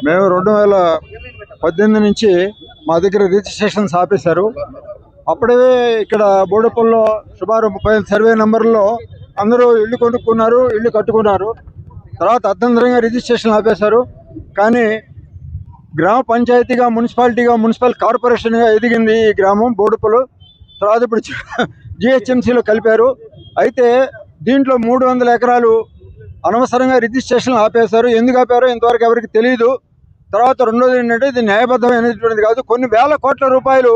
మేము 2018 నుంచి మా దగ్గర రిజిస్ట్రేషన్స్ ఆపేశారు. అప్పుడే ఇక్కడ బోడుపల్లో సుమారు 35 సర్వే నెంబర్లో అందరూ ఇల్లు కొనుక్కున్నారు, ఇల్లు కట్టుకున్నారు. తర్వాత అర్థంతరంగా రిజిస్ట్రేషన్ ఆపేశారు. కానీ గ్రామ పంచాయతీగా, మున్సిపాలిటీగా, మున్సిపల్ కార్పొరేషన్గా ఎదిగింది ఈ గ్రామం బోడుపలు. తర్వాత ఇప్పుడు జిహెచ్ఎంసీలో కలిపారు. అయితే దీంట్లో 300 ఎకరాలు అనవసరంగా రిజిస్ట్రేషన్ ఆపేశారు. ఎందుకు ఆపారో ఇంతవరకు ఎవరికి తెలియదు. తర్వాత రెండోది ఏంటంటే, ఇది న్యాయబద్ధమైనటువంటిది కాదు. కొన్ని వేల కోట్ల రూపాయలు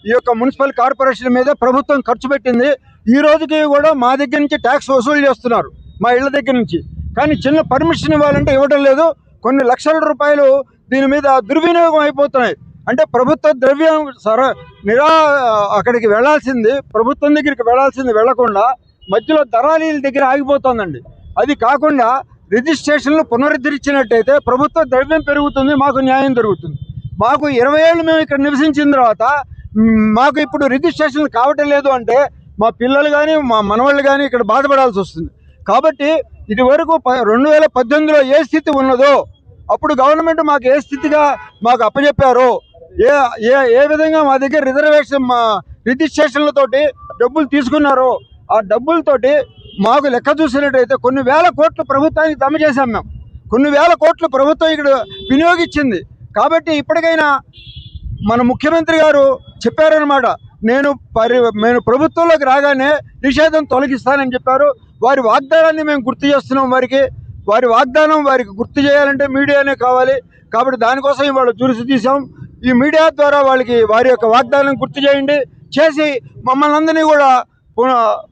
ఈ యొక్క మున్సిపల్ కార్పొరేషన్ మీద ప్రభుత్వం ఖర్చు పెట్టింది. ఈ రోజుకి కూడా మా దగ్గర నుంచి ట్యాక్స్ వసూలు చేస్తున్నారు, మా ఇళ్ల దగ్గర నుంచి. కానీ చిన్న పర్మిషన్ ఇవ్వాలంటే ఇవ్వడం లేదు. కొన్ని లక్షల రూపాయలు దీని మీద దుర్వినియోగం అయిపోతున్నాయి. అంటే ప్రభుత్వ ద్రవ్యం అక్కడికి వెళ్లాల్సింది, ప్రభుత్వం దగ్గరికి వెళ్లాల్సింది వెళ్లకుండా మధ్యలో దళారీల దగ్గర ఆగిపోతుందండి. అది కాకుండా రిజిస్ట్రేషన్లు పునరుద్ధరించినట్టయితే ప్రభుత్వ ద్రవ్యం పెరుగుతుంది, మాకు న్యాయం జరుగుతుంది. మాకు 20 ఏళ్ళు మేము ఇక్కడ నివసించిన తర్వాత మాకు ఇప్పుడు రిజిస్ట్రేషన్లు కావటం లేదు అంటే మా పిల్లలు కానీ మా మనవాళ్ళు కానీ ఇక్కడ బాధపడాల్సి వస్తుంది. కాబట్టి ఇది వరకు 2018లో ఏ స్థితి ఉన్నదో అప్పుడు గవర్నమెంట్ మాకు ఏ స్థితిగా మాకు అప్పచెప్పారో, ఏ విధంగా మా దగ్గర రిజిస్ట్రేషన్లతోటి డబ్బులు తీసుకున్నారో ఆ డబ్బులతోటి మాకు లెక్క చూసినట్టయితే కొన్ని వేల కోట్లు ప్రభుత్వానికి జమ చేశాం. మేము కొన్ని వేల కోట్లు ప్రభుత్వం ఇక్కడ వినియోగించింది. కాబట్టి ఇప్పటికైనా మన ముఖ్యమంత్రి గారు చెప్పారనమాట, నేను ప్రభుత్వంలోకి రాగానే నిషేధం తొలగిస్తానని చెప్పారు. వారి వాగ్దానాన్ని మేము గుర్తు చేస్తున్నాం. వారి వాగ్దానం వారికి గుర్తు చేయాలంటే మీడియానే కావాలి. కాబట్టి దానికోసం ఇవాళ జ్యూరిస్ తీసాం. ఈ మీడియా ద్వారా వారి యొక్క వాగ్దానం గుర్తు చేసి మమ్మల్ని అందరినీ కూడా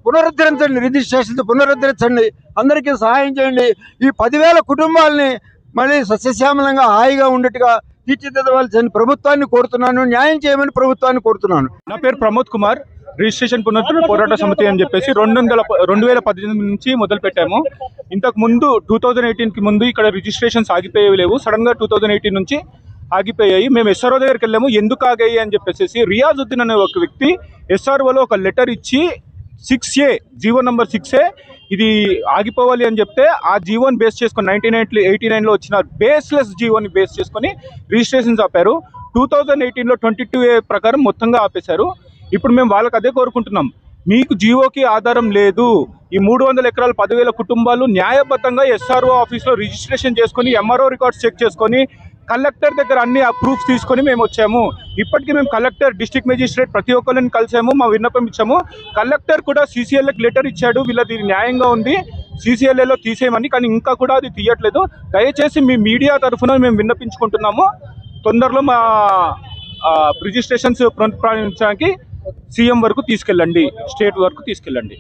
పునరుద్ధరించండి, రిజిస్ట్రేషన్ పునరుద్ధరించండి, అందరికీ సహాయం చేయండి. ఈ 10,000 కుటుంబాలని మళ్ళీ సస్యశ్యామలంగా హాయిగా ఉండేట్టుగా తీర్చిదిద్దవలసిన ప్రభుత్వాన్ని కోరుతున్నాను, న్యాయం చేయమని ప్రభుత్వాన్ని కోరుతున్నాను. నా పేరు ప్రమోద్ కుమార్. రిజిస్ట్రేషన్ పునరుద్ధరణ పోరాట సమితి అని చెప్పేసి 2018 నుంచి మొదలు పెట్టాము. ఇంతకు ముందు 2018కి ముందు ఇక్కడ రిజిస్ట్రేషన్స్ ఆగిపోయేవి లేవు. సడన్ గా 2018 నుంచి ఆగిపోయాయి. మేము ఎస్ఆర్ఓ దగ్గరికి వెళ్ళాము, ఎందుకు ఆగాయి అని చెప్పేసి. రియాజుద్దీన్ అనే ఒక వ్యక్తి ఎస్ఆర్ఓలో ఒక లెటర్ ఇచ్చి 6A జీవో నంబర్ 6A ఇది ఆగిపోవాలి అని చెప్తే ఆ జీవోని బేస్ చేసుకొని 1989లో వచ్చిన బేస్లెస్ జీవోని బేస్ చేసుకొని రిజిస్ట్రేషన్స్ ఆపారు. 2018లో 22A ప్రకారం మొత్తంగా ఆపేశారు. ఇప్పుడు మేము వాళ్ళకి అదే కోరుకుంటున్నాం, మీకు జీవోకి ఆధారం లేదు. ఈ 300 ఎకరాలు 10,000 కుటుంబాలు న్యాయబద్ధంగా ఎస్ఆర్ఓ ఆఫీస్లో రిజిస్ట్రేషన్ చేసుకొని ఎంఆర్ఓ రికార్డ్స్ చెక్ చేసుకొని కలెక్టర్ దగ్గర అన్ని ప్రూఫ్స్ తీసుకొని మేము వచ్చాము. ఇప్పటికీ మేము కలెక్టర్, డిస్ట్రిక్ట్ మేజిస్ట్రేట్ ప్రతి ఒక్కరిని కలిసాము, మా విన్నపం ఇచ్చాము. కలెక్టర్ కూడా CCLAకి లెటర్ ఇచ్చాడు, వీళ్ళది న్యాయంగా ఉంది CCLAలో తీసేయమని. కానీ ఇంకా కూడా అది తీయట్లేదు. దయచేసి మీ మీడియా తరఫున మేము విన్నపించుకుంటున్నాము, తొందరలో మా రిజిస్ట్రేషన్స్ పునఃప్రారంభించడానికి సీఎం వరకు తీసుకెళ్ళండి, స్టేట్ వరకు తీసుకెళ్ళండి.